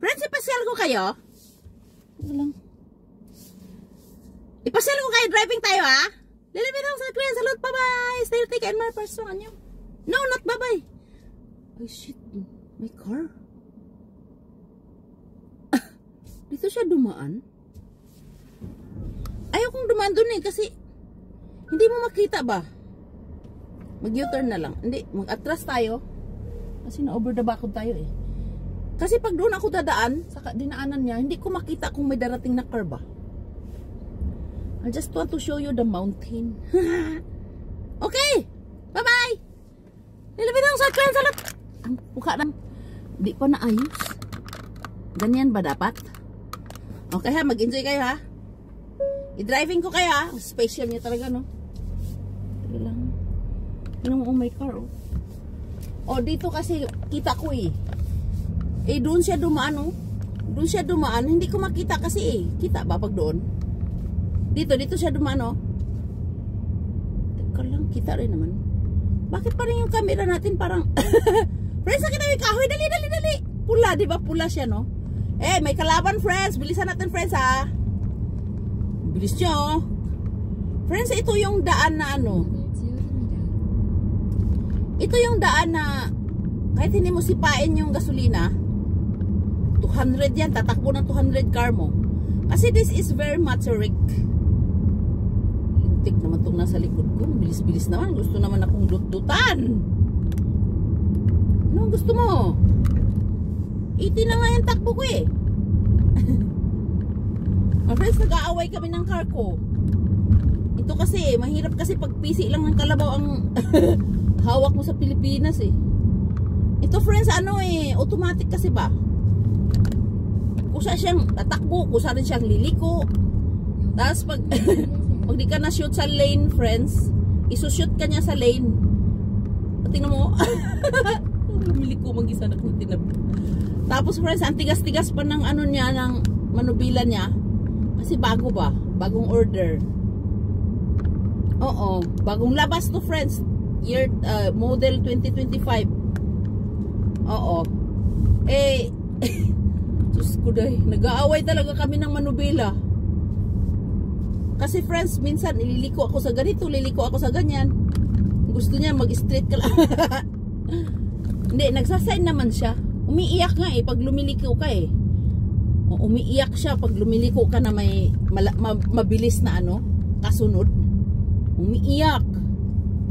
Friends, ipasyal ko kayo. Ipasyal ko kayo, driving tayo ha. Lilipin ako sa client. Salute, bye-bye. Stay take and my person. No, not bye-bye. Oh shit, my car. Dito siya dumaan. Ayaw kong dumaan dun eh, kasi hindi mo makita ba? Mag-U-turn na lang. Hindi, mag-atras tayo. Kasi na-over the back tayo eh. Kasi pag doon ako dadaan, sa dinaanan niya, hindi ko makita kung may darating na car ba. I just want to show you the mountain. Okay! Bye-bye! Nilapit ako sa client. Salot! Ang mukha lang. Hindi pa naayos. Ganyan ba dapat? Okay ha, mag-enjoy kayo ha. I-driving ko kayo ha. Special niya talaga no. Talaga lang. Oh my car oh. Oh dito kasi kita ko eh. Eh doon siya dumaan oh. Doon siya dumaan. Hindi ko makita kasi eh. Kita ba pag doon? Dito siya dumaan oh. Teka lang, kita rin naman. Bakit pa rin yung camera natin parang friends, akin na may kahoy. Dali. Pula, di ba? Pula siya no. Eh, may kalaban friends. Bilisan natin friends ha. Bilis nyo. Friends, ito yung daan na ano. Ito yung daan na kahit hindi mo sipain yung gasolina, 200 yan. Tatakbo ng 200 car mo. Kasi this is very mature. Lintik naman itong nasa likod ko. Bilis-bilis naman. Gusto naman akong dut-dutan. Ano gusto mo? 80 na nga yung takbo ko eh. My friends, nag-aaway kami ng car ko. Ito kasi, mahirap kasi pag pisi lang ng kalabaw ang hawak mo sa Pilipinas eh. Ito friends, ano eh, automatic kasi ba? Kusa siyang tatakbo, kusa rin siyang liliko. Tapos pag pag di ka na shoot sa lane friends, isushoot ka niya sa lane. Tingnan mo. Lumiliko mag-isa na kung tinap. Tapos friends, ang tigas-tigas pa ng ano niya, ng manubila niya. Kasi bago ba? Bagong order. Oo, bagong labas to friends. Year model 2025. Oo. Eh Diyos ko dahi, nag-aaway talaga kami ng manubila. Kasi friends, minsan ililiko ako sa ganito, liliko ako sa ganyan. Gusto niya mag-straight ka lang. Hindi, nagsasign naman siya. Umiiyak nga eh, pag lumiliko ka eh. O, umiiyak siya pag lumiliko ka na may mabilis na ano, kasunod. Umiiyak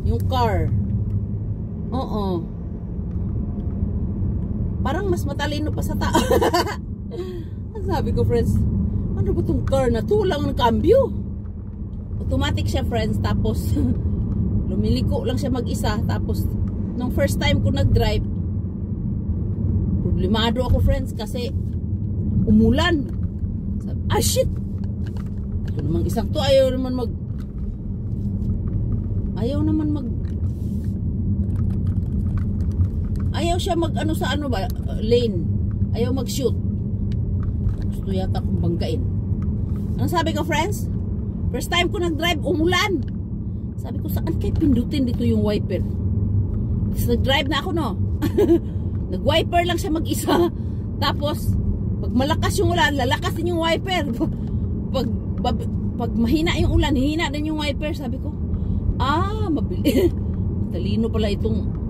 yung car. Oo. Parang mas matalino pa sa tao. Ang sabi ko friends, ano ba itong car na to? Lang ng cambio. Automatic siya friends. Tapos lumiliko lang siya mag-isa. Tapos nung first time ko nag-drive, problemado ako friends kasi umulan. Sabi, shit, ito namang isang to ayaw naman ayaw siya mag ano sa ano ba lane, ayaw mag shoot. Gusto yata akong banggain. Ano sabi ko friends, first time ko nag drive umulan. Sabi ko saan kayo pindutin dito yung wiper. Tapos nag drive na ako no. Nag wiper lang siya mag isa. Tapos pag malakas yung ulan, lalakas din yung wiper. Pag mahina yung ulan, hihina din yung wiper. Sabi ko mabili. Talino pala itong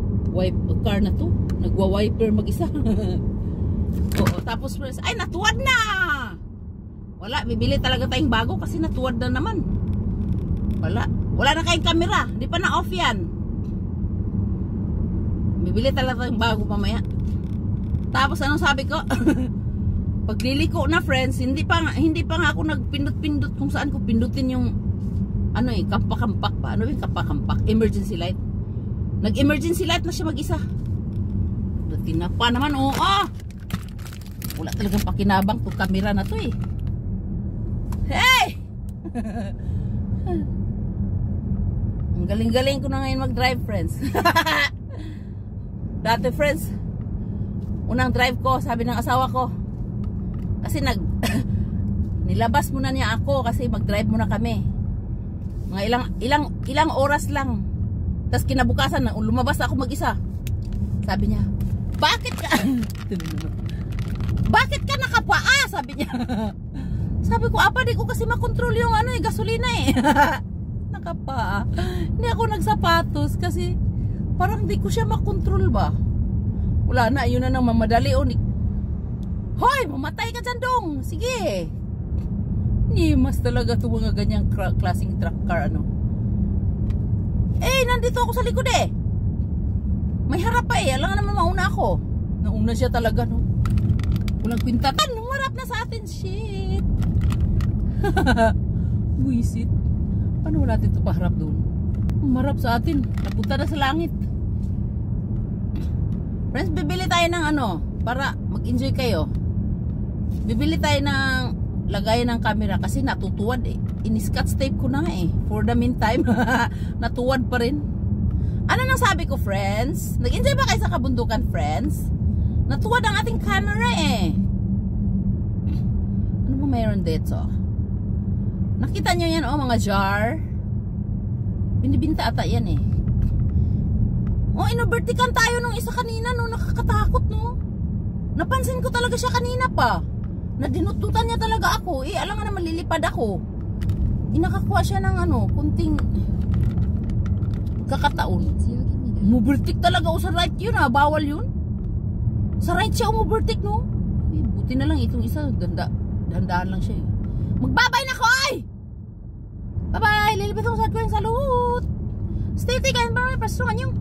car na to. Nagwa-wiper mag-isa. Oo, tapos friends, ay natuwad na. Wala, bibili talaga tayong bago kasi natuwad na naman. Wala na kayong camera. Di pa na-off yan. Bibili talaga tayong bago mamaya. Tapos anong sabi ko? Pagliliko na friends, hindi pa nga ako nagpindot-pindot kung saan ko pindutin yung ano eh, kampak-kampak pa. Ano yung kampak-kampak? Emergency light. Nag-emergency light na siya mag-isa. Tinapa naman, wala talagang pakinabang itong camera na to eh. Hey! Ang galing-galing ko na ngayon mag-drive friends. Dati friends, unang drive ko, sabi ng asawa ko, kasi nilabas muna niya ako kasi mag-drive muna kami. Mga ilang oras lang. Tapos kinabukasan, lumabas ako mag-isa. Sabi niya, bakit ka? bakit ka nakapaa? Sabi niya. Sabi ko, apa, di ko kasi makontrol yung ano eh, gasolina eh. Nakapaa. Hindi ako nagsapatos kasi parang di ko siya makontrol ba. Wala na, yun na nang mamadali o. Hoy, mamatay ka dyan dong. Sige. Nimas talaga ito mga ganyang klaseng truck car ano. Eh, nandito ako sa likod eh. May harap pa eh, alam naman mauna ako. Nauna siya talaga no. Walang kwintakan, humarap na sa atin. Shit. Buisit. Paano natin ito paharap doon? Humarap sa atin. Napunta na sa langit. Friends, bibili tayo ng ano, para mag-enjoy kayo. Bibili tayo ng lagayan ng camera kasi natutuwad eh. In-scotch tape ko na nga eh. For the meantime, natuwad pa rin. Ano nang sabi ko, friends? Nag-enjoy ba kayo sa kabundukan, friends? Natuwad ang ating camera eh. Ano ba mayroon dito? Nakita nyo yan, oh, mga jar. Binibinta ata yan eh. Oh, inovertikan tayo nung isa kanina, no? Nakakatakot, no? Napansin ko talaga siya kanina pa. Nadinututan niya talaga ako. Eh, alam nga na malilipad ako. Inakakuha siya ng ano, kunting kakataon. Umubertik talaga ako sa right yun, ha? Bawal yun. Sa right siya umubertik, no? Eh, buti na lang itong isa. Dandaan lang siya, eh. Magbabay na ko, ay! Bye-bye! Lilipit ako sa atin. Salut! Stay tuned, guys. Bye-bye. Pasungan yung